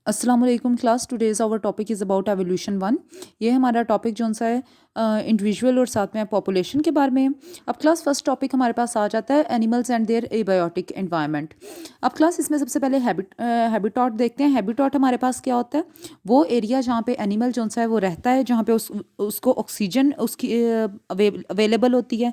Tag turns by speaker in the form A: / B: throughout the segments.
A: अस्सलाम वालेकुम class. Today's our topic is about evolution 1। ये हमारा टॉपिक जो सा है इंडिविजुअल और साथ में पॉपुलेशन के बारे में है। अब क्लास फर्स्ट टॉपिक हमारे पास आ जाता है animals and their abiotic environment. अब क्लास इसमें सबसे पहले हैबिटॉट देखते हैं। हैबिटॉट हमारे पास क्या होता है? वो एरिया जहाँ पे एनिमल जो सा है वो रहता है, जहाँ पे उसको ऑक्सीजन उसकी अवेलेबल होती है,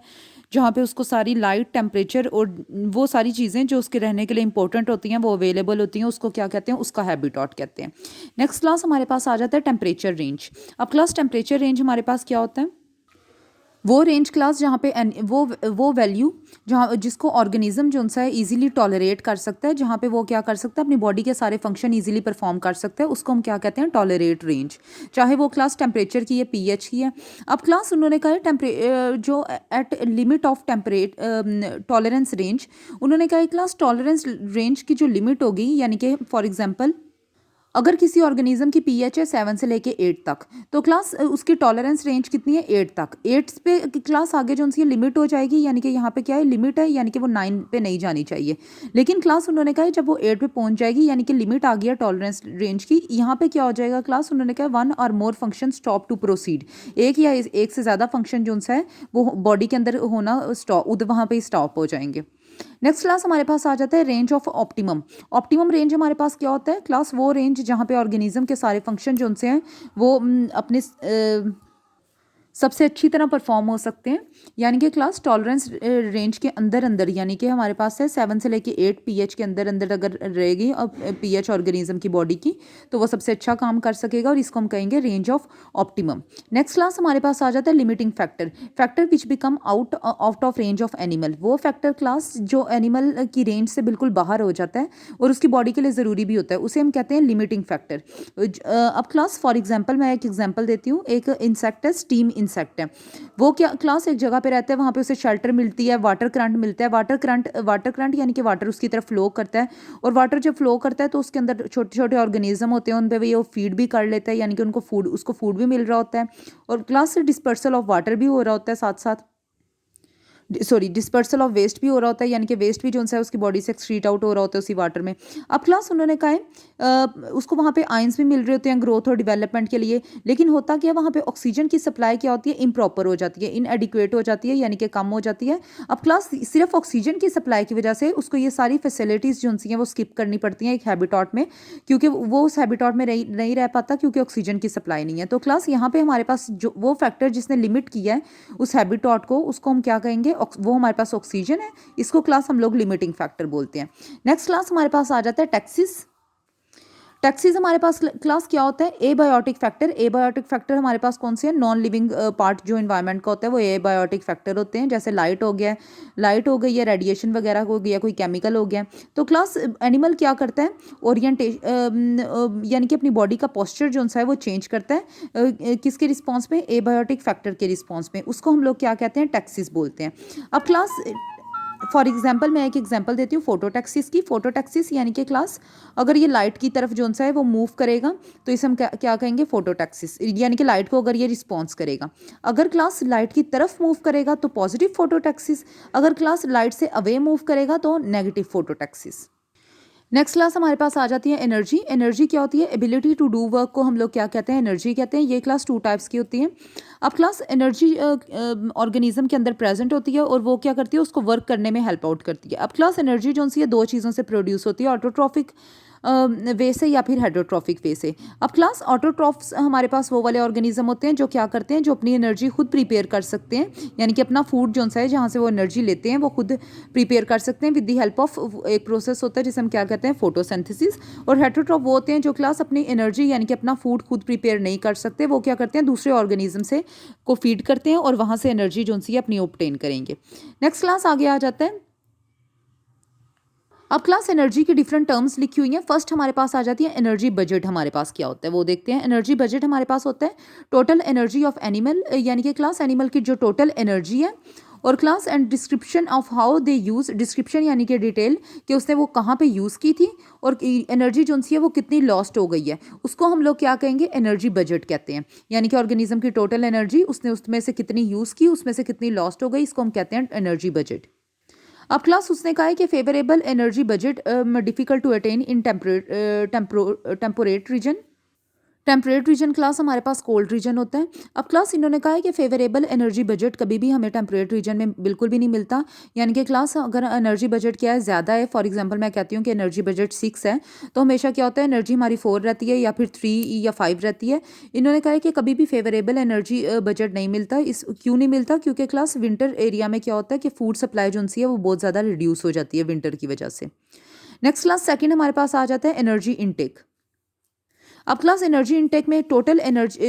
A: जहाँ पे उसको सारी लाइट, टेम्परेचर और वो सारी चीज़ें जो उसके रहने के लिए इंपॉर्टेंट होती हैं वो अवेलेबल होती हैं, उसको क्या कहते हैं? उसका हैबिटॉट कहते हैं। नेक्स्ट क्लास हमारे पास आ जाता है टेम्परेचर रेंज। अब क्लास टेम्परेचर रेंज हमारे पास क्या होता है? वो रेंज क्लास जहाँ पे वो वैल्यू जहाँ जिसको ऑर्गेनिज्म जो सा है इजीली टॉलरेट कर सकता है, जहाँ पे वो क्या कर सकता है? अपनी बॉडी के सारे फंक्शन इजीली परफॉर्म कर सकता है, उसको हम क्या कहते हैं? Tolerate range. चाहे वो क्लास टेम्परेचर की है, पीएच की है। अब क्लास उन्होंने कहा है जो at limit of temperate tolerance range, उन्होंने कहा है क्लास टॉलरेंस रेंज की जो लिमिट होगी, यानी कि फॉर एग्जाम्पल अगर किसी ऑर्गेनिज्म की पीएच है 7 से लेके 8 तक, तो क्लास उसकी टॉलरेंस रेंज कितनी है? 8 तक। 8 पे क्लास आगे जो उनकी लिमिट हो जाएगी, यानी कि यहाँ पे क्या है? लिमिट है, यानी कि वो 9 पे नहीं जानी चाहिए। लेकिन क्लास उन्होंने कहा है जब वो 8 पे पहुंच जाएगी, यानी कि लिमिट आ गया टॉलरेंस रेंज की, यहाँ पे क्या हो जाएगा क्लास? उन्होंने कहा 1 और मोर फंक्शन स्टॉप टू प्रोसीड। एक या एक से ज़्यादा फंक्शन जो सा है वो बॉडी के अंदर होना स्टॉप, वहाँ पे स्टॉप हो जाएंगे। नेक्स्ट क्लास हमारे पास आ जाता है range of optimum. Optimum range हमारे पास क्या होता है क्लास? वो रेंज जहाँ पे ऑर्गेनिज्म के सारे फंक्शन जो उनसे हैं वो अपने सबसे अच्छी तरह परफॉर्म हो सकते हैं, यानी कि क्लास टॉलरेंस रेंज के अंदर अंदर, यानी कि हमारे पास है 7 से लेके 8 पीएच के अंदर अंदर अगर रहेगी और पीएच ऑर्गेनिज्म की बॉडी की, तो वो सबसे अच्छा काम कर सकेगा और इसको हम कहेंगे range of optimum. Next class हमारे पास आ जाता है limiting factor. Factor which become out of range of animal. वो फैक्टर क्लास जो एनिमल की रेंज से बिल्कुल बाहर हो जाता है और उसकी बॉडी के लिए ज़रूरी भी होता है, उसे हम कहते हैं लिमिटिंग फैक्टर। अब क्लास फॉर एग्जाम्पल मैं एक एग्जाम्पल देती हूँ। एक इंसेक्ट है, स्टीम इंसेक्ट है। वो क्या क्लास एक जगह पे रहता है, वहाँ पे उसे शेल्टर मिलती है, वाटर करंट मिलता है। वाटर करंट यानी कि वाटर उसकी तरफ फ्लो करता है, और वाटर जब फ्लो करता है तो उसके अंदर छोटे छोटे ऑर्गेनिज्म होते हैं, उन पे वो फीड भी कर लेता है, यानी कि उसको फूड भी मिल रहा होता है, और क्लास से डिस्पर्सल ऑफ वाटर भी हो रहा होता है साथ साथ, सॉरी डिस्पर्सल ऑफ वेस्ट भी हो रहा होता है, यानी कि वेस्ट भी जो है उसकी बॉडी से एक्सक्रीट आउट हो रहा होता है उसी वाटर में। अब क्लास उन्होंने कहा है उसको वहाँ पे आयंस भी मिल रहे होते हैं ग्रोथ और डेवलपमेंट के लिए, लेकिन होता क्या वहाँ पे ऑक्सीजन की सप्लाई क्या होती है? इम्प्रॉपर हो जाती है, इनएडिक्वेट हो जाती है, यानी कि कम हो जाती है। अब क्लास सिर्फ ऑक्सीजन की सप्लाई की वजह से उसको ये सारी फैसिलिटीज़ जो हैं वो स्किप करनी पड़ती हैं एक हैबिटॉट में, क्योंकि वो उस हैबिटॉट में नहीं रह पाता, क्योंकि ऑक्सीजन की सप्लाई नहीं है। तो क्लास यहाँ पे हमारे पास जो वो फैक्टर जिसने लिमिट किया है उस हैबिटॉट को, उसको हम क्या कहेंगे? वो हमारे पास ऑक्सीजन है, इसको क्लास हम लोग लिमिटिंग फैक्टर बोलते हैं। नेक्स्ट क्लास हमारे पास आ जाता है टैक्सिस। टैक्सीज हमारे पास क्लास क्या होता है? Abiotic factor. एबायोटिक फैक्टर हमारे पास कौन से हैं? नॉन लिविंग पार्ट जो इन्वायरमेंट का होता है वो एबायोटिक फैक्टर होते हैं, जैसे लाइट हो गया, लाइट हो गई है, रेडिएशन वगैरह हो गया, कोई केमिकल हो गया। तो क्लास एनिमल क्या करता है? ओरिएंटेशन यानी कि अपनी बॉडी का पोस्चर जो सा है वो चेंज करता है किसके रिस्पॉन्स में? एबायोटिक फैक्टर के रिस्पॉन्स में। उसको हम लोग क्या कहते हैं? टैक्सिस बोलते हैं। अब क्लास फॉर एग्जाम्पल मैं एक एग्जाम्पल देती हूँ फोटोटैक्सिस की। फोटोटैक्सिस यानी कि क्लास अगर ये लाइट की तरफ जो सा है वो मूव करेगा तो इसे हम क्या कहेंगे? फोटोटैक्सिस, यानी कि लाइट को अगर ये रिस्पॉन्स करेगा। अगर क्लास लाइट की तरफ मूव करेगा तो पॉजिटिव फोटोटैक्सिस, अगर क्लास लाइट से अवे मूव करेगा तो नेगेटिव फोटोटैक्सिस। नेक्स्ट क्लास हमारे पास आ जाती है एनर्जी। एनर्जी क्या होती है? एबिलिटी टू डू वर्क को हम लोग क्या कहते हैं? एनर्जी कहते हैं। ये क्लास 2 टाइप्स की होती है। अब क्लास एनर्जी ऑर्गेनिज्म के अंदर प्रेजेंट होती है और वो क्या करती है? उसको वर्क करने में हेल्प आउट करती है। अब क्लास एनर्जी जो सी है दो चीज़ों से प्रोड्यूस होती है, ऑटोट्रॉफिक वे से या फिर हाइड्रोट्रॉफिक वे से। अब क्लास ऑटोट्रॉफ्स हमारे पास वो वाले ऑर्गेनिज्म होते हैं जो क्या करते हैं? जो अपनी एनर्जी खुद प्रिपेयर कर सकते हैं, यानी कि अपना फूड जो सा है जहाँ से वो एनर्जी लेते हैं वो खुद प्रिपेयर कर सकते हैं विद दी हेल्प ऑफ एक प्रोसेस होता है जिसे हम क्या कहते हैं? फोटोसिंथेसिस। और हेटरोट्रॉफ वो होते हैं जो क्लास अपनी एनर्जी यानी कि अपना फूड खुद प्रिपेयर नहीं कर सकते, वो क्या करते हैं? दूसरे ऑर्गेनिज्म से को फीड करते हैं और वहाँ से एनर्जी जो सी है अपनी ऑब्टेन करेंगे। नेक्स्ट क्लास आगे आ जाता है। अब क्लास एनर्जी की डिफरेंट टर्म्स लिखी हुई हैं। फर्स्ट हमारे पास आ जाती है एनर्जी बजट। हमारे पास क्या होता है वो देखते हैं। एनर्जी बजट हमारे पास होता है टोटल एनर्जी ऑफ एनिमल, यानी कि क्लास एनिमल की जो टोटल एनर्जी है, और class and description of how they use. Description यानी कि डिटेल कि उसने वो कहाँ पे यूज़ की थी, और एनर्जी जो सी है वो कितनी लॉस्ट हो गई है, उसको हम लोग क्या कहेंगे? एनर्जी बजट कहते हैं। यानी कि ऑर्गेनिज्म की टोटल एनर्जी उसने उसमें से कितनी यूज़ की, उसमें से कितनी लॉस्ट हो गई, इसको हम कहते हैं एनर्जी बजट। अब क्लास उसने कहा है कि favourable energy budget difficult to attain in temperate region. Temperate region class हमारे पास कोल्ड रीजन होता है। अब क्लास इन्होंने कहा है कि फेवरेबल एनर्जी बजट कभी भी हमें टेम्परेट रीजन में बिल्कुल भी नहीं मिलता। यानी कि क्लास अगर एनर्जी बजट क्या है, ज़्यादा है, फॉर एग्जांपल मैं कहती हूँ कि एनर्जी बजट 6 है, तो हमेशा क्या होता है, एनर्जी हमारी 4 रहती है या फिर 3 या 5 रहती है। इन्होंने कहा है कि कभी भी फेवरेबल एनर्जी बजट नहीं मिलता। इस क्यों नहीं मिलता? क्योंकि क्लास विंटर एरिया में क्या होता है कि फूड सप्लाई जो उनसी है वो बहुत ज़्यादा रिड्यूस हो जाती है विंटर की वजह से। नेक्स्ट क्लास सेकेंड हमारे पास आ जाता है एनर्जी इनटेक। अब क्लास एनर्जी इनटेक में टोटल एनर्जी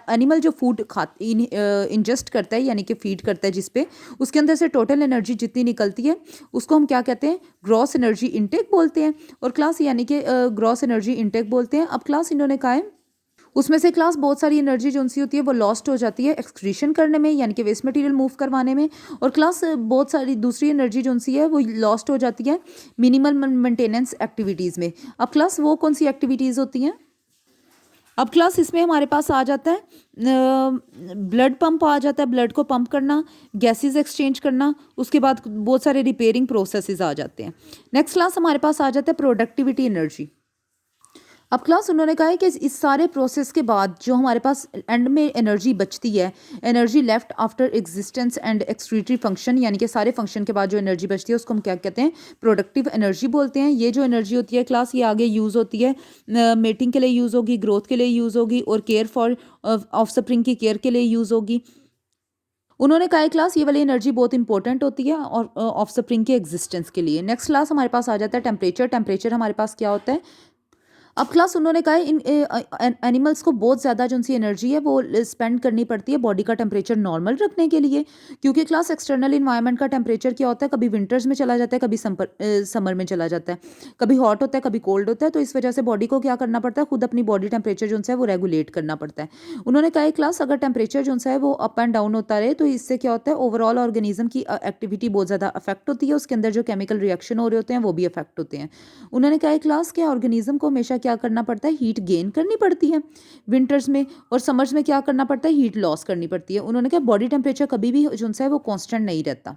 A: एनिमल जो फूड खा इंजेस्ट करता है यानी कि फीड करता है जिस पे, उसके अंदर से टोटल एनर्जी जितनी निकलती है उसको हम क्या कहते हैं, ग्रॉस एनर्जी इनटेक बोलते हैं। और क्लास यानी कि ग्रॉस एनर्जी इनटेक बोलते हैं। अब क्लास इन्होंने कहा है उसमें से क्लास बहुत सारी एनर्जी जो सी होती है वो लॉस्ट हो जाती है एक्सक्रीशन करने में यानी कि वेस्ट मटेरियल मूव करवाने में। और क्लास बहुत सारी दूसरी एनर्जी जो सी है वो लॉस्ट हो जाती है मिनिमल मेंटेनेंस एक्टिविटीज़ में। अब क्लास वो कौन सी एक्टिविटीज़ होती हैं? अब क्लास इसमें हमारे पास आ जाता है ब्लड पंप आ जाता है, ब्लड को पंप करना, गैसेस एक्सचेंज करना, उसके बाद बहुत सारे रिपेयरिंग प्रोसेसेस आ जाते हैं। नेक्स्ट क्लास हमारे पास आ जाता है प्रोडक्टिविटी एनर्जी। अब क्लास उन्होंने कहा है कि इस सारे प्रोसेस के बाद जो हमारे पास एंड में एनर्जी बचती है, energy left after existence and excretory function, यानी कि सारे फंक्शन के बाद जो एनर्जी बचती है उसको हम क्या कहते हैं, प्रोडक्टिव एनर्जी बोलते हैं। ये जो एनर्जी होती है क्लास ये आगे यूज़ होती है, मेटिंग के लिए यूज़ होगी, ग्रोथ के लिए यूज़ होगी और केयर फॉर ऑफस्प्रिंग की केयर के लिए यूज़ होगी। उन्होंने कहा है क्लास ये वाली एनर्जी बहुत इंपॉर्टेंट होती है और ऑफस्प्रिंग के एग्जिस्टेंस के लिए। नेक्स्ट क्लास हमारे पास आ जाता है टेम्परेचर। टेम्परेचर हमारे पास क्या होता है? अब क्लास उन्होंने कहा है इन एनिमल्स को बहुत ज़्यादा जो सी एनर्जी है वो स्पेंड करनी पड़ती है बॉडी का टेम्परेचर नॉर्मल रखने के लिए, क्योंकि क्लास एक्सटर्नल इन्वायरमेंट का टेम्परेचर क्या होता है, कभी विंटर्स में चला जाता है, कभी समर में चला जाता है, कभी हॉट होता है, कभी कोल्ड होता है। तो इस वजह से बॉडी को क्या करना पड़ता है, खुद अपनी बॉडी टेम्परेचर जो है वो रेगुलेट करना पड़ता है। उन्होंने कहा है क्लास अगर टेम्परेचर जो है वो अप एंड डाउन होता रहे तो इससे क्या होता है, ओवरऑल ऑर्गेनिज्म की एक्टिविटी बहुत ज़्यादा अफेक्ट होती है, उसके अंदर जो केमिकल रिएक्शन हो रहे होते हैं वो भी अफेक्ट होते हैं। उन्होंने कहा है क्लास के ऑर्गेनिज्म को हमेशा क्या करना पड़ता है, हीट गेन करनी पड़ती है विंटर्स में, और समर्स में क्या करना पड़ता है, हीट लॉस करनी पड़ती है। उन्होंने कहा बॉडी टेम्परेचर कभी भी जो है वो कांस्टेंट नहीं रहता,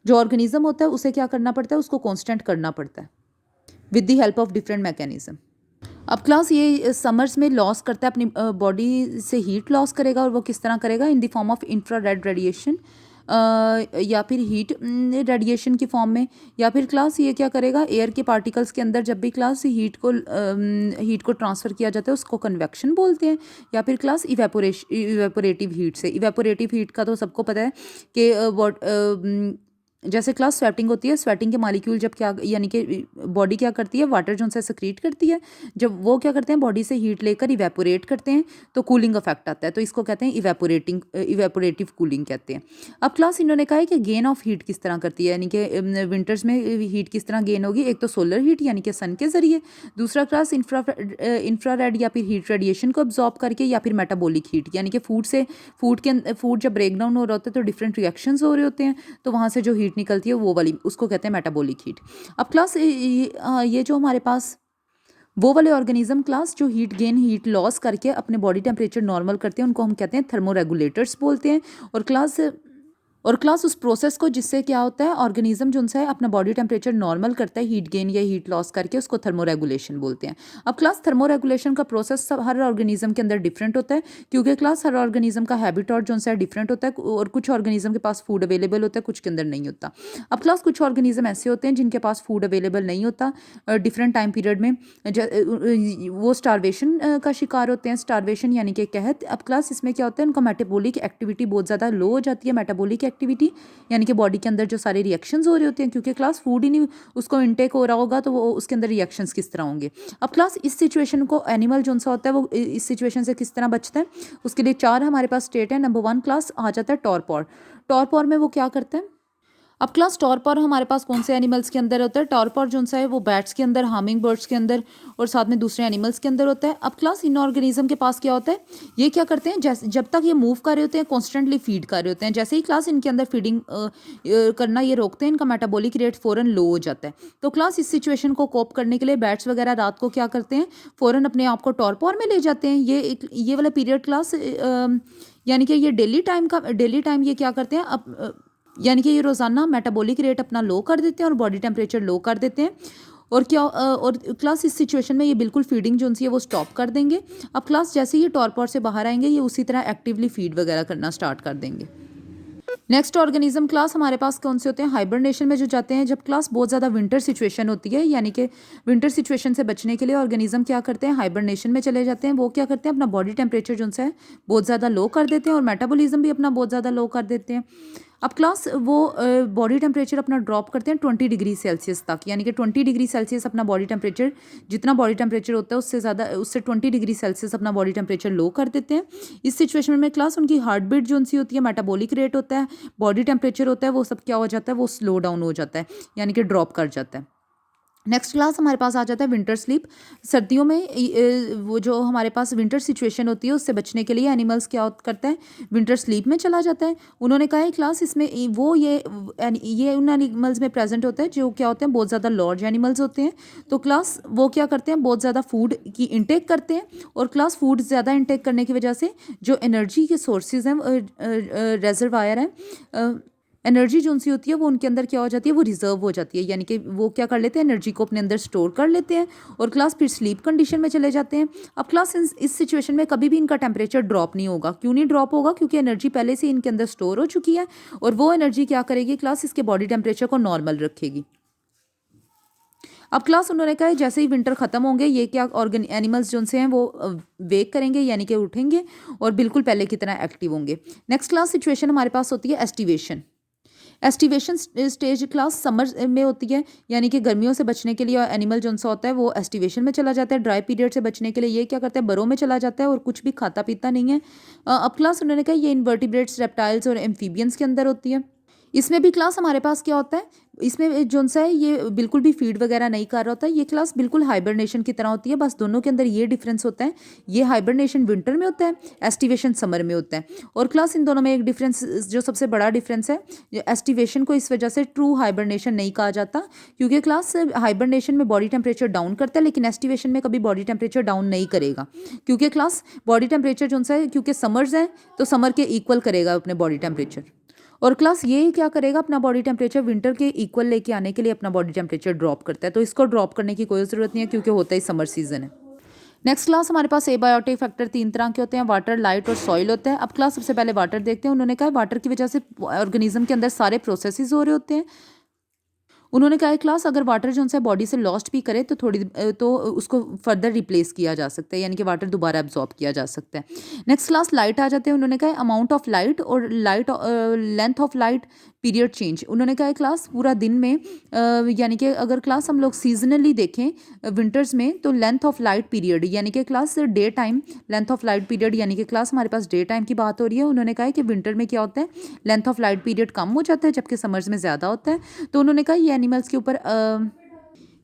A: जो ऑर्गेनिज्म होता है उसे क्या करना पड़ता है, उसको कांस्टेंट करना पड़ता है with the help of different mechanism. अब क्लास ये समर्स में लॉस करता है, अपनी बॉडी से हीट लॉस करेगा, और वो किस तरह करेगा, in the form of infrared radiation या फिर हीट रेडिएशन की फॉर्म में, या फिर क्लास ये क्या करेगा, एयर के पार्टिकल्स के अंदर जब भी क्लास हीट को ट्रांसफ़र किया जाता है उसको कन्वेक्शन बोलते हैं, या फिर क्लास इवेपोरेटिव हीट से। इवेपोरेटिव हीट का तो सबको पता है कि जैसे क्लास स्वेटिंग होती है, स्वेटिंग के मालिक्यूल जब क्या यानी कि बॉडी क्या करती है, वाटर जो है सेक्रीट करती है, जब वो क्या करते हैं बॉडी से हीट लेकर इवेपोरेट करते हैं तो कूलिंग इफेक्ट आता है, तो इसको कहते हैं इवेपोरेटिव कूलिंग कहते हैं। अब क्लास इन्होंने कहा है कि गेन ऑफ हीट किस तरह करती है, यानी कि विंटर्स में हीट किस तरह गेन होगी, एक तो सोलर हीट यानी कि सन के जरिए, दूसरा क्लास इंफ्रारेड या फिर हीट रेडिएशन को अब्जॉर्ब करके, या फिर मेटाबॉलिक हीट यानी कि फूड जब ब्रेक डाउन हो रहा होता है तो डिफरेंट रिएक्शंस हो रहे होते हैं, तो वहाँ से जो हीट निकलती है वो वाली उसको कहते हैं मेटाबॉलिक हीट। अब क्लास ये जो हमारे पास वो वाले ऑर्गेनिज्म क्लास जो हीट गेन हीट लॉस करके अपने बॉडी टेम्परेचर नॉर्मल करते हैं उनको हम कहते हैं थर्मोरेगुलेटर्स बोलते हैं। और क्लास उस प्रोसेस को जिससे क्या होता है, ऑर्गेनिज्म जो है अपना बॉडी टेम्परेचर नॉर्मल करता है हीट गेन या हीट लॉस करके, उसको थर्मोरेगुलेशन बोलते हैं। अब क्लास थर्मोरेगुलेशन का प्रोसेस सब हर ऑर्गेनिज्म के अंदर डिफरेंट होता है, क्योंकि क्लास हर ऑर्गेनिज्म का हैबिटेट जो है डिफरेंट होता है, और कुछ ऑर्गेनिज्म के पास फूड अवेलेबल होता है, कुछ के अंदर नहीं होता। अब क्लास कुछ ऑर्गेनिज्म ऐसे होते हैं जिनके पास फूड अवेलेबल नहीं होता डिफरेंट टाइम पीरियड में, वो स्टारवेशन का शिकार होते हैं, स्टारवेशन यानी कि कहत। अब क्लास इसमें क्या होता है, उनका मेटाबॉलिक एक्टिविटी बहुत ज़्यादा लो हो जाती है, मेटाबॉलिक एक्टिविटी यानी कि बॉडी के अंदर जो सारे रिएक्शंस हो रहे होते हैं, क्योंकि क्लास फूड ही नहीं उसको इनटेक हो रहा होगा तो वो उसके अंदर रिएक्शंस किस तरह होंगे। अब क्लास इस सिचुएशन को एनिमल जो सा होता है वो इस सिचुएशन से किस तरह बचता है, उसके लिए 4 हमारे पास स्टेट है। नंबर 1 क्लास आ जाता है टॉरपॉर। टॉरपॉर में वो क्या करता है, अब क्लास टॉरपॉर हमारे पास कौन से एनिमल्स के अंदर होता है, टॉरपॉर जो है वो बैट्स के अंदर, हार्मिंग बर्ड्स के अंदर और साथ में दूसरे एनिमल्स के अंदर होता है। अब क्लास इन ऑर्गेनिज्म के पास क्या होता है, ये क्या करते हैं, जैसे जब तक ये मूव कर रहे होते हैं कॉन्स्टेंटली फीड कर रहे होते हैं, जैसे ही क्लास इनके अंदर फीडिंग करना ये रोकते हैं, इनका मेटाबॉलिक रेट फ़ौरन लो हो जाता है। तो क्लास इस सिचुएशन को कोप करने के लिए बैट्स वगैरह रात को क्या करते हैं, फ़ौरन अपने आप को टॉरपॉर में ले जाते हैं। ये वाला पीरियड क्लास यानी कि ये डेली टाइम ये क्या करते हैं, अब यानी कि ये रोज़ाना मेटाबॉलिक रेट अपना लो कर देते हैं और बॉडी टेम्परेचर लो कर देते हैं। और क्या और क्लास इस सिचुएशन में ये बिल्कुल फीडिंग जो उनसी है वो स्टॉप कर देंगे। अब क्लास जैसे ही ये टॉरपॉर से बाहर आएंगे ये उसी तरह एक्टिवली फीड वगैरह करना स्टार्ट कर देंगे। नेक्स्ट ऑर्गेनिज्म क्लास हमारे पास कौन से होते हैं? हाइबरनेशन में जो जाते हैं जब क्लास बहुत ज़्यादा विंटर सिचुएशन होती है, यानी कि विंटर सिचुएशन से बचने के लिए ऑर्गेनिज्म क्या करते हैं? हाइबरनेशन में चले जाते हैं। वो क्या करते हैं? अपना बॉडी टेम्परेचर जो है बहुत ज़्यादा लो कर देते हैं और मेटाबॉलिज्म भी अपना बहुत ज़्यादा लो कर देते हैं। अब क्लास वो बॉडी टेम्परेचर अपना ड्रॉप करते हैं 20 डिग्री सेल्सियस तक, यानी कि 20 डिग्री सेल्सियस अपना बॉडी टेम्परेचर, जितना बॉडी टेम्परेचर होता है उससे ज़्यादा, उससे 20 डिग्री सेल्सियस अपना बॉडी टेम्परेचर लो कर देते हैं। इस सिचुएशन में क्लास उनकी हार्ट बीट जो उनसी होती है, मेटाबॉलिक रेट होता है, बॉडी टेम्परेचर होता है, वो सब क्या हो जाता है? वो स्लो डाउन हो जाता है, यानी कि ड्रॉप कर जाता है। नेक्स्ट क्लास हमारे पास आ जाता है विंटर स्लीप। सर्दियों में वो जो हमारे पास विंटर सिचुएशन होती है उससे बचने के लिए एनिमल्स क्या करता है? विंटर स्लीप में चला जाता है। उन्होंने कहा है क्लास इसमें वो ये उन एनिमल्स में प्रेजेंट होता है जो क्या होते हैं? बहुत ज़्यादा लार्ज एनिमल्स होते हैं। तो क्लास वो क्या करते हैं? बहुत ज़्यादा फूड की इंटेक करते हैं और क्लास फूड ज़्यादा इंटेक करने की वजह से जो एनर्जी के सोर्सेज हैं, रेजरवायर हैं, एनर्जी जो उनसी होती है वो उनके अंदर क्या हो जाती है? वो रिजर्व हो जाती है, यानी कि वो क्या कर लेते हैं? एनर्जी को अपने अंदर स्टोर कर लेते हैं और क्लास फिर स्लीप कंडीशन में चले जाते हैं। अब क्लास इस सिचुएशन में कभी भी इनका टेम्परेचर ड्रॉप नहीं होगा। क्यों नहीं ड्रॉप होगा? क्योंकि एनर्जी पहले से इनके अंदर स्टोर हो चुकी है और वो एनर्जी क्या करेगी? क्लास इसके बॉडी टेम्परेचर को नॉर्मल रखेगी। अब क्लास उन्होंने कहा है जैसे ही विंटर खत्म होंगे ये क्या एनिमल्स जो से हैं वो वेक करेंगे, यानी कि उठेंगे और बिल्कुल पहले की तरह एक्टिव होंगे। नेक्स्ट क्लास सिचुएशन हमारे पास होती है aestivation. Aestivation stage class summer में होती है, यानी कि गर्मियों से बचने के लिए एनिमल जो सा होता है वो एस्टिवेशन में चला जाता है। ड्राई पीरियड से बचने के लिए ये क्या करता है? बरों में चला जाता है और कुछ भी खाता पीता नहीं है। अब क्लास उन्होंने कहा ये इन्वर्टिब्रेट्स, रेप्टाइल्स और एम्फीबियंस के अंदर होती है। इसमें भी क्लास हमारे पास क्या होता है? इसमें जो सा है ये बिल्कुल भी फीड वगैरह नहीं कर रहा होता है। ये क्लास बिल्कुल हाइबरनेशन की तरह होती है, बस दोनों के अंदर ये डिफरेंस होता है, ये हाइबरनेशन विंटर में होता है, एस्टिवेशन समर में होता है। और क्लास इन दोनों में एक डिफरेंस, जो सबसे बड़ा डिफरेंस है, एस्टिवेशन को इस वजह से ट्रू हाइबरनेशन नहीं कहा जाता क्योंकि क्लास हाइबरनेशन में बॉडी टेम्परेचर डाउन करता है लेकिन एस्टिवेशन में कभी बॉडी टेम्परेचर डाउन नहीं करेगा, क्योंकि क्लास बॉडी टेम्परेचर जो सा है, क्योंकि समर्स है तो समर के इक्वल करेगा अपने बॉडी टेम्परेचर। और क्लास ये क्या करेगा? अपना बॉडी टेम्परेचर विंटर के इक्वल लेके आने के लिए अपना बॉडी टेम्परेचर ड्रॉप करता है। तो इसको ड्रॉप करने की कोई ज़रूरत नहीं है क्योंकि होता ही समर सीजन है। नेक्स्ट क्लास हमारे पास एबायोटिक फैक्टर 3 तरह के होते हैं, वाटर, लाइट और सॉइल होता है। अब क्लास सबसे पहले वाटर देखते हैं। उन्होंने कहा वाटर की वजह से ऑर्गेनिज्म के अंदर सारे प्रोसेसेस हो रहे होते हैं। उन्होंने कहा है क्लास अगर वाटर जो है बॉडी से लॉस्ट भी करे तो उसको फर्दर रिप्लेस किया जा सकता है, यानी कि वाटर दोबारा एब्जॉर्ब किया जा सकता है। नेक्स्ट क्लास लाइट आ जाते हैं। उन्होंने कहा अमाउंट ऑफ लाइट और light length of light period change. उन्होंने कहा है क्लास पूरा दिन में यानी कि अगर क्लास हम लोग सीजनली देखें विंटर्स में तो लेंथ ऑफ लाइट पीरियड, यानी कि class day time length of light period, यानी कि क्लास हमारे पास डे टाइम की बात हो रही है। उन्होंने कहा है कि विंटर में क्या होता है? लेंथ ऑफ लाइट पीरियड कम हो जाता है जबकि समर्स में ज़्यादा होता है। तो उन्होंने कहा ये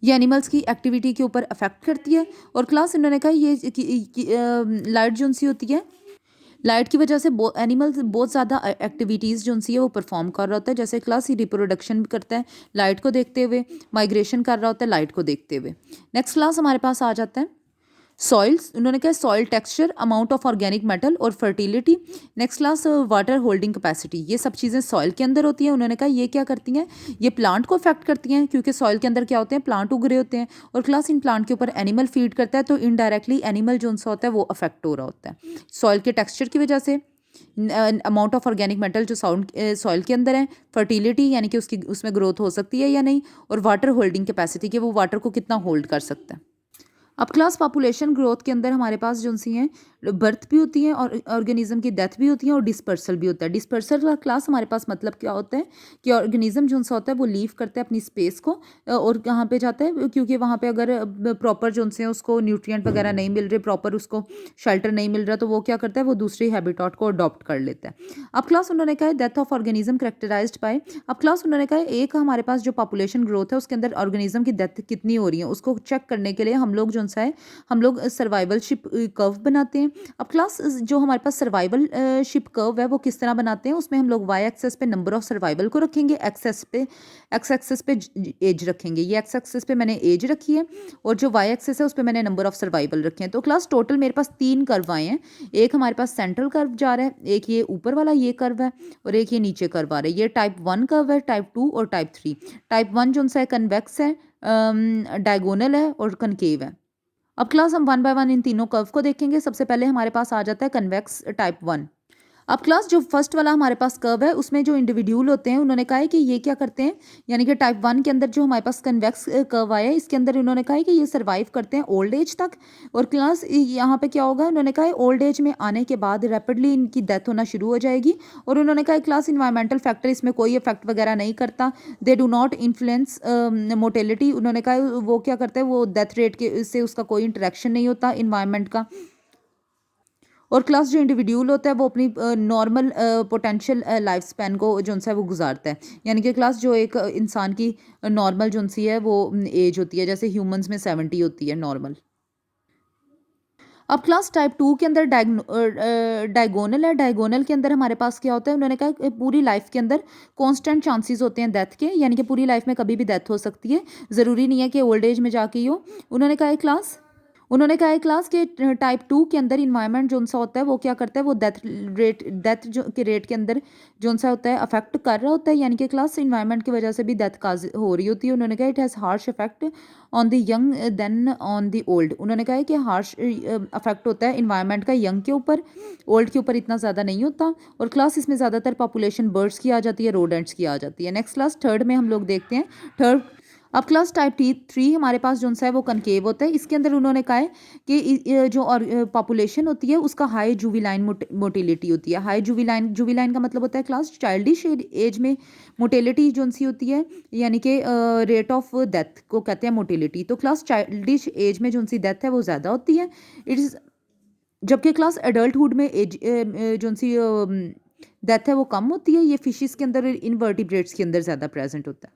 A: एनिमल्स की एक्टिविटी के ऊपर अफेक्ट करती है। और क्लास इन्होंने कहा ये लाइट जो सी होती है, लाइट की वजह से एनिमल्स बहुत ज़्यादा एक्टिविटीज़ जो उनसी है वो परफॉर्म कर रहा होता है। जैसे क्लास ही रिप्रोडक्शन भी करता है लाइट को देखते हुए, माइग्रेशन कर रहा होता है लाइट को देखते हुए। नेक्स्ट क्लास हमारे पास आ जाता है सॉइल्स। उन्होंने कहा soil texture, amount of organic metal और फर्टिलिटी। Next class water holding capacity. ये सब चीज़ें सॉइल के अंदर होती हैं। उन्होंने कहा ये क्या करती हैं? ये प्लांट को अफेक्ट करती हैं क्योंकि सॉइल के अंदर क्या होते हैं? प्लांट उग रहे होते हैं और क्लास इन प्लांट के ऊपर एनिमल फीड करता है तो इनडायरेक्टली एनिमल जो सा होता है वो अफेक्ट हो रहा होता है सॉइल के टेक्सचर की वजह से। अमाउंट ऑफ ऑर्गेनिक मेटल जो सॉइल के अंदर है, फर्टिलिटी यानी कि उसमें ग्रोथ हो सकती है या नहीं, और वाटर होल्डिंग कैपेसिटी कि वो वाटर को कितना होल्ड कर सकता है। अब क्लास पॉपुलेशन ग्रोथ के अंदर हमारे पास जो सी हैं बर्थ भी होती है और ऑर्गेनिज्म की डेथ भी होती है और डिस्पर्सल भी होता है। डिस्पर्सल का क्लास हमारे पास मतलब क्या होता है कि ऑर्गेनिज्म जो सा होता है वो लीव करता है अपनी स्पेस को और कहाँ पे जाता है, क्योंकि वहाँ पे अगर प्रॉपर जो से उसको न्यूट्रिएंट वगैरह नहीं मिल रहे, प्रॉपर उसको शेल्टर नहीं मिल रहा, तो वो क्या करता है? वो दूसरी हैबिटेट को अडॉप्ट कर लेता है। अब क्लास उन्होंने कहा है death of organism characterized by. अब क्लास उन्होंने कहा है एक हमारे पास जो पॉपुलेशन ग्रोथ है उसके अंदर ऑर्गेनिज्म की डेथ कितनी हो रही है उसको चेक करने के लिए हम लोग जो सा है हम लोग सर्वाइवलशिप कर्व बनाते हैं। अब क्लास जो हमारे पास सर्वाइवल शिप कर्व है वो किस तरह बनाते हैं, उसमें हम लोग वाई एक्सेस पे नंबर ऑफ सर्वाइवल को रखेंगे, एक्स एक्सेस पे एज रखेंगे। ये एक्स एक्सेस पे मैंने एज रखी है और जो वाई एक्सेस है उस पर मैंने नंबर ऑफ सर्वाइवल रखे हैं। तो क्लास टोटल मेरे पास 3 कर्व आए हैं। एक हमारे पास सेंट्रल कर्व जा रहा है, एक ये ऊपर वाला ये कर्व है और एक ये नीचे कर्व आ रहा है। ये टाइप 1 कर्व है, टाइप 2 और टाइप 3। टाइप 1 जो सा है कन्वेक्स है, डायगोनल है और कनकेव है। अब क्लास हम 1 बाय 1 इन तीनों कर्व को देखेंगे। सबसे पहले हमारे पास आ जाता है कन्वेक्स टाइप 1। अब क्लास जो फर्स्ट वाला हमारे पास कर्व है उसमें जो इंडिविजुअल होते हैं उन्होंने कहा है कि ये क्या करते हैं, यानी कि टाइप 1 के अंदर जो हमारे पास कन्वेक्स कर्व आया है इसके अंदर उन्होंने कहा है कि ये सर्वाइव करते हैं ओल्ड एज तक। और क्लास यहाँ पे क्या होगा, उन्होंने कहा है ओल्ड एज में आने के बाद रैपिडली इनकी डेथ होना शुरू हो जाएगी। और उन्होंने कहा है क्लास इन्वायरमेंटल फैक्टर इसमें कोई इफेक्ट वगैरह नहीं करता, they do not influence mortality. उन्होंने कहा है वो क्या करते हैं, वो डेथ रेट के से उसका कोई इंटरेक्शन नहीं होता इन्वायरमेंट का। और क्लास जो इंडिविजुअल होता है वो अपनी नॉर्मल पोटेंशियल लाइफ स्पैन को जो है वो गुजारता है, यानी कि क्लास जो एक इंसान की नॉर्मल जो सी है वो एज होती है, जैसे ह्यूमंस में 70 होती है नॉर्मल। अब क्लास टाइप 2 के अंदर डायगोनल है। डायगोनल के अंदर हमारे पास क्या होता है, उन्होंने कहा कि पूरी लाइफ के अंदर कांस्टेंट चांसेस होते हैं डेथ के, यानी कि पूरी लाइफ में कभी भी डेथ हो सकती है, ज़रूरी नहीं है कि ओल्ड एज में जाके ही हो। उन्होंने कहा है क्लास के टाइप 2 के अंदर इन्वायरमेंट जो सा होता है वो क्या करता है, वो डेथ जो के रेट के अंदर जो सा होता है अफेक्ट कर रहा होता है, यानी कि क्लास इन्वायरमेंट की वजह से भी डेथ काज हो रही होती है। उन्होंने कहा it has harsh effect on the young than on the old. उन्होंने कहा है कि हार्श अफेक्ट होता है इन्वायरमेंट का यंग के ऊपर, ओल्ड के ऊपर इतना ज़्यादा नहीं होता। और क्लास इसमें ज़्यादातर पॉपुलेशन बर्ड्स की आ जाती है, रोडेंट्स की आ जाती है। नेक्स्ट क्लास थर्ड में हम लोग देखते हैं थर्ड। अब क्लास टाइप 3 हमारे पास जो सा है वो कनकेव होता है। इसके अंदर उन्होंने कहा है कि जो और पॉपुलेशन होती है उसका हाई जुविलाइन मोटिलिटी होती है। हाई जुविलाइन का मतलब होता है क्लास चाइल्डिश एज में मोटिलिटी जो सी होती है, यानी कि रेट ऑफ डेथ को कहते हैं मोटिलिटी। तो क्लास चाइल्डिश एज में जो सी डेथ है वो ज़्यादा होती है, इट इज़, जबकि क्लास एडल्टहुड में एज जो सी डेथ है वो कम होती है। ये फिशेस के अंदर, इनवर्टिब्रेट्स के अंदर ज़्यादा प्रेजेंट होता है।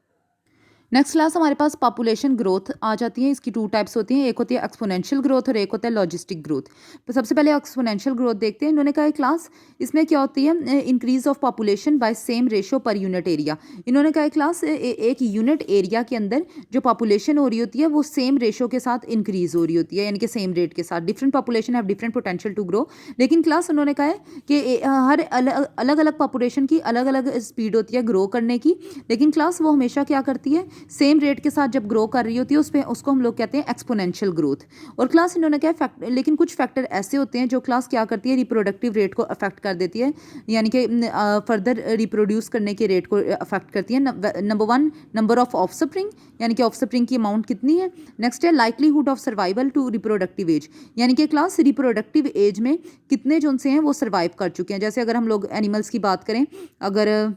A: नेक्स्ट क्लास हमारे पास पॉपुलेशन ग्रोथ आ जाती है। इसकी 2 टाइप्स होती हैं, एक होती है एक्सपोनेंशियल ग्रोथ और एक होता है लॉजिस्टिक ग्रोथ। तो सबसे पहले एक्सपोनेंशियल ग्रोथ देखते हैं। इन्होंने कहा है क्लास इसमें क्या होती है, increase of population bye same ratio per unit area. इन्होंने कहा है क्लास एक यूनिट एरिया के अंदर जो पॉपुलेशन हो रही होती है वो सेम रेशो के साथ इंक्रीज हो रही होती है, यानी कि सेम रेट के साथ। Different population have different potential to grow, लेकिन क्लास उन्होंने कहा है कि हर अलग अलग पॉपुलेशन की अलग अलग स्पीड होती है ग्रो करने की, लेकिन क्लास वो हमेशा क्या करती है, सेम रेट के साथ जब ग्रो कर रही होती है उसको हम लोग कहते हैं एक्सपोनेंशियल ग्रोथ। और क्लास इन्होंने क्या लेकिन कुछ फैक्टर ऐसे होते हैं जो क्लास क्या करती है, रिप्रोडक्टिव रेट को अफेक्ट कर देती है, यानी कि फर्दर रिप्रोड्यूस करने के रेट को अफेक्ट करती है। नंबर 1 नंबर ऑफ ऑफस्प्रिंग, यानी कि ऑफस्प्रिंग की अमाउंट कितनी है। नेक्स्ट है likelihood of survival to reproductive age, यानी कि क्लास रिप्रोडक्टिव एज में कितने जो से हैं वो सर्वाइव कर चुके हैं। जैसे अगर हम लोग एनिमल्स की बात करें, अगर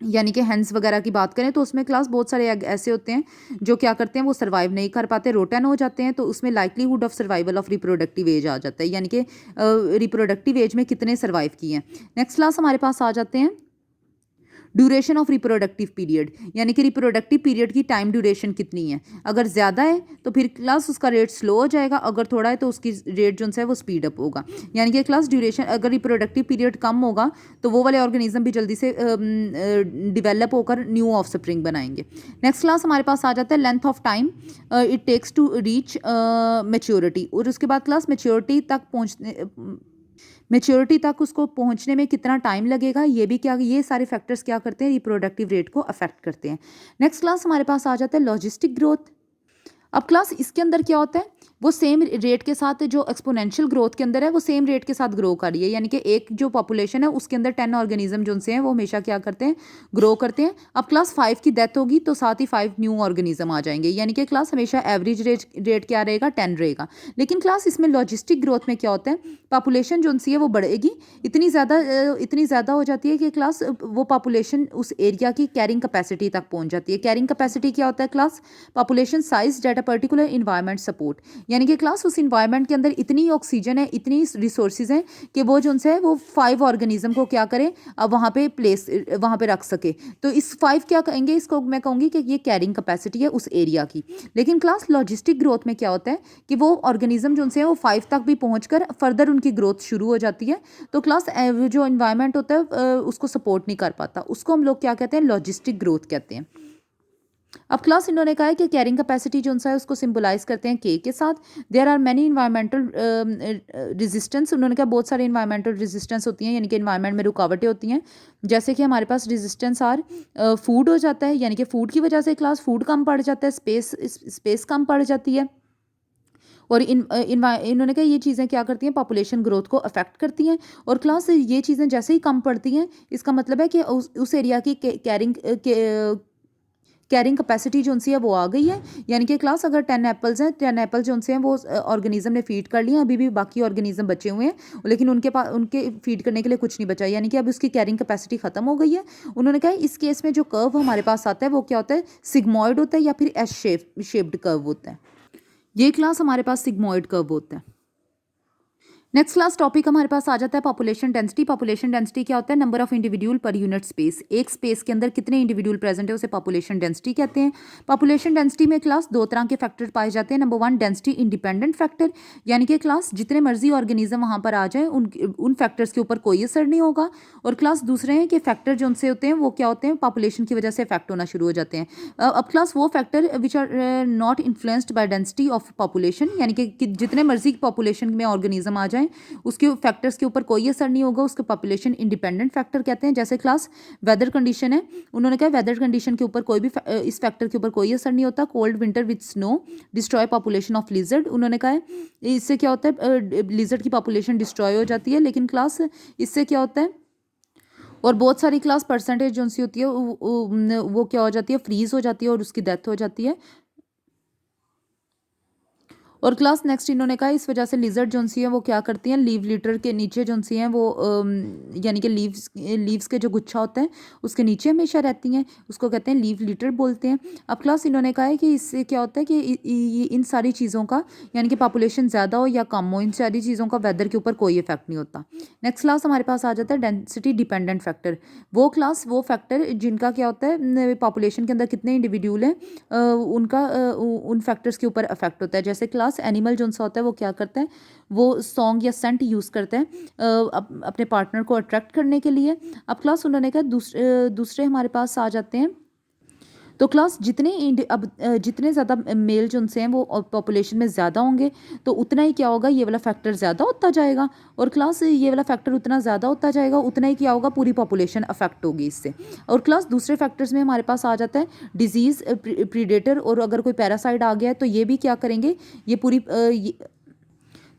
A: यानी कि हैंस वगैरह की बात करें तो उसमें क्लास बहुत सारे एग ऐसे होते हैं जो क्या करते हैं, वो सर्वाइव नहीं कर पाते, रोटन हो जाते हैं। तो उसमें likelihood of survival of reproductive age आ जाता है, यानी कि रिप्रोडक्टिव एज में कितने सर्वाइव किए हैं। नेक्स्ट क्लास हमारे पास आ जाते हैं ड्यूरेशन ऑफ रिप्रोडक्टिव पीरियड, यानी कि रिप्रोडक्टिव पीरियड की टाइम ड्यूरेशन कितनी है। अगर ज़्यादा है तो फिर क्लास उसका रेट स्लो हो जाएगा, अगर थोड़ा है तो उसकी रेट जो है वो स्पीड अप होगा। यानी कि क्लास ड्यूरेशन, अगर रिप्रोडक्टिव पीरियड कम होगा तो वो वाले ऑर्गेनिज्म भी जल्दी से डिवेलप होकर न्यू ऑफस्प्रिंग बनाएंगे। नेक्स्ट क्लास हमारे पास आ जाता है length of time it takes to reach maturity, और उसके बाद क्लास मेच्योरिटी तक उसको पहुंचने में कितना टाइम लगेगा, ये सारे फैक्टर्स क्या करते हैं, रिप्रोडक्टिव रेट को अफेक्ट करते हैं। नेक्स्ट क्लास हमारे पास आ जाता है लॉजिस्टिक ग्रोथ। अब क्लास इसके अंदर क्या होता है, वो सेम रेट के साथ, जो एक्सपोनेंशियल ग्रोथ के अंदर है वो सेम रेट के साथ ग्रो कर रही है, यानी कि एक जो पॉपुलेशन है उसके अंदर 10 ऑर्गेनिज्म जो से हैं वो हमेशा क्या करते हैं, ग्रो करते हैं। अब क्लास 5 की डेथ होगी तो साथ ही 5 न्यू ऑर्गेनिज्म आ जाएंगे, यानी कि क्लास हमेशा एवरेज रेट क्या रहेगा, 10 रहेगा। लेकिन क्लास इसमें लॉजिस्टिक ग्रोथ में क्या होता है, पॉपुलेशन जो सी है वो बढ़ेगी, इतनी ज़्यादा हो जाती है कि क्लास वो पॉपुलेशन उस एरिया की कैरिंग कैपेसिटी तक पहुँच जाती है। कैरिंग कैपेसिटी क्या होता है class, population size that a particular environment support, यानी कि क्लास उस इन्वायरमेंट के अंदर इतनी ऑक्सीजन है, इतनी रिसोर्सेज हैं कि वो जो उनसे है वो 5 ऑर्गेनिज्म को क्या करें, अब वहाँ पे रख सके। तो इस 5 क्या कहेंगे, इसको मैं कहूँगी कि ये कैरिंग कैपेसिटी है उस एरिया की। लेकिन क्लास लॉजिस्टिक ग्रोथ में क्या होता है कि वो ऑर्गेनिज्म जो उनसे है वो 5 तक भी पहुँच कर फर्दर उनकी ग्रोथ शुरू हो जाती है। तो क्लास जो इन्वायरमेंट होता है उसको सपोर्ट नहीं कर पाता, उसको हम लोग क्या कहते हैं, लॉजिस्टिक ग्रोथ कहते हैं। अब क्लास इन्होंने कहा है कि कैरिंग कैपेसिटी जो है उसको सिंबलाइज करते हैं के साथ। There are many environmental resistance, उन्होंने कहा बहुत सारे इन्वायरमेंटल रेजिस्टेंस होती हैं, यानी कि इन्वायरमेंट में रुकावटें होती हैं। जैसे कि हमारे पास रेजिस्टेंस आर फूड हो जाता है, यानी कि फूड की वजह से क्लास फूड कम पड़ जाता है, स्पेस कम पड़ जाती है। और इन्होंने कहा ये चीज़ें क्या करती हैं, पॉपुलेशन ग्रोथ को अफेक्ट करती हैं। और क्लास ये चीज़ें जैसे ही कम पड़ती हैं, इसका मतलब है कि उस एरिया की कैरिंग कैपेसिटी जो उनसी है वो आ गई है। यानी कि क्लास अगर 10 एप्पल्स हैं, 10 एप्पल जो उनसे हैं वो ऑर्गेनिज्म ने फीड कर लिया, अभी भी बाकी ऑर्गेनिज्म बचे हुए हैं लेकिन उनके फीड करने के लिए कुछ नहीं बचा, यानी कि अब उसकी कैरिंग कैपेसिटी खत्म हो गई है। उन्होंने कहा इस केस में जो कर्व हमारे पास आता है वो क्या होता है, सिग्मॉइड होता है या फिर एस शेप्ड कर्व होता है। ये क्लास हमारे पास सिग्मॉइड कर्व होता है। नेक्स्ट क्लास टॉपिक हमारे पास आ जाता है पॉपुलेशन डेंसिटी। पॉपुलेशन डेंसिटी क्या होता है, number of individual per unit space, एक स्पेस के अंदर कितने इंडिविजुअल प्रेजेंट है उसे पॉपुलेशन डेंसिटी कहते हैं। पॉपुलेशन डेंसिटी में क्लास 2 तरह के फैक्टर पाए जाते हैं। नंबर 1 डेंसिटी इंडिपेंडेंट फैक्टर, यानी कि क्लास जितने मर्जी ऑर्गेनिज्म वहाँ पर आ जाए उन फैक्टर्स के ऊपर कोई असर नहीं होगा। और क्लास दूसरे हैं कि फैक्टर जो उनसे होते हैं वो क्या होते हैं, पॉपुलेशन की वजह से इफेक्ट होना शुरू हो जाते हैं। अब क्लास वो factor which are not influenced by density of population, यानी कि जितने मर्जी पॉपुलेशन में ऑर्गेनिज्म आ जाए उसके फैक्टर्स के ऊपर कोई असर नहीं होगा, उसके पॉपुलेशन इंडिपेंडेंट फैक्टर कहते हैं। जैसे क्लास वेदर कंडीशन है, उन्होंने कहा वेदर कंडीशन के ऊपर कोई भी इस फैक्टर के ऊपर कोई असर नहीं होता। Cold winter with snow destroy population of lizard, उन्होंने कहा है इससे क्या होता है, लिजर्ड की पॉपुलेशन डिस्ट्रॉय हो जाती है। लेकिन क्लास इससे क्या होता है, और बहुत सारी क्लास परसेंटेज जो सी होती है वो क्या हो जाती है, फ्रीज हो जाती है और उसकी डेथ हो जाती है। और क्लास नेक्स्ट इन्होंने कहा इस वजह से लिजर्ड जो सी है वो क्या करती हैं, लीव लिटर के नीचे जो सी हैं वो यानी कि लीव्स के जो गुच्छा होता है उसके नीचे हमेशा रहती हैं, उसको कहते हैं लीव लिटर बोलते हैं। अब क्लास इन्होंने कहा है कि इससे क्या होता है कि इन सारी चीज़ों का, यानी कि पॉपुलेशन ज़्यादा हो या कम हो, इन सारी चीज़ों का वेदर के ऊपर कोई इफेक्ट नहीं होता। नेक्स्ट क्लास हमारे पास आ जाता है डेंसिटी डिपेंडेंट फैक्टर। वो फैक्टर जिनका क्या होता है, पॉपुलेशन के अंदर कितने इंडिविजुअल हैं उन फैक्टर्स के ऊपर अफेक्ट होता है। जैसे क्लास एनिमल जो सा होता है वो क्या करता है, वो सॉन्ग या सेंट यूज़ करता है अपने पार्टनर को अट्रैक्ट करने के लिए। अब क्लास उन्होंने कहा दूसरे हमारे पास आ जाते हैं। तो क्लास जितने ज़्यादा मेल जो उनसे हैं वो पॉपुलेशन में ज़्यादा होंगे तो उतना ही क्या होगा, ये वाला फैक्टर ज़्यादा होता जाएगा। और क्लास ये वाला फैक्टर उतना ज़्यादा होता जाएगा उतना ही क्या होगा, पूरी पॉपुलेशन अफेक्ट होगी इससे। और क्लास दूसरे फैक्टर्स में हमारे पास आ जाता है डिजीज़, प्रीडेटर, और अगर कोई पैरासाइट आ गया है तो ये भी क्या करेंगे, ये पूरी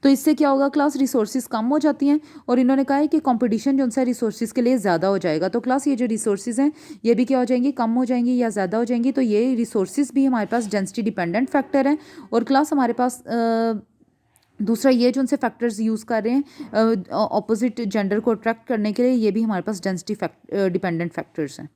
A: तो इससे क्या होगा, क्लास रिसोर्सेज कम हो जाती हैं। और इन्होंने कहा है कि कंपटीशन जो उनसे रिसोर्सेज के लिए ज़्यादा हो जाएगा। तो क्लास ये जो रिसोर्सेज हैं ये भी क्या हो जाएंगी, कम हो जाएंगी या ज़्यादा हो जाएंगी। तो ये रिसोर्सेज भी हमारे पास डेंसिटी डिपेंडेंट फैक्टर हैं। और क्लास हमारे पास दूसरा ये जो उनसे फैक्टर्स यूज़ कर रहे हैं ऑपोजिट जेंडर को अट्रैक्ट करने के लिए, ये भी हमारे पास डेंसिटी डिपेंडेंट फैक्टर्स हैं।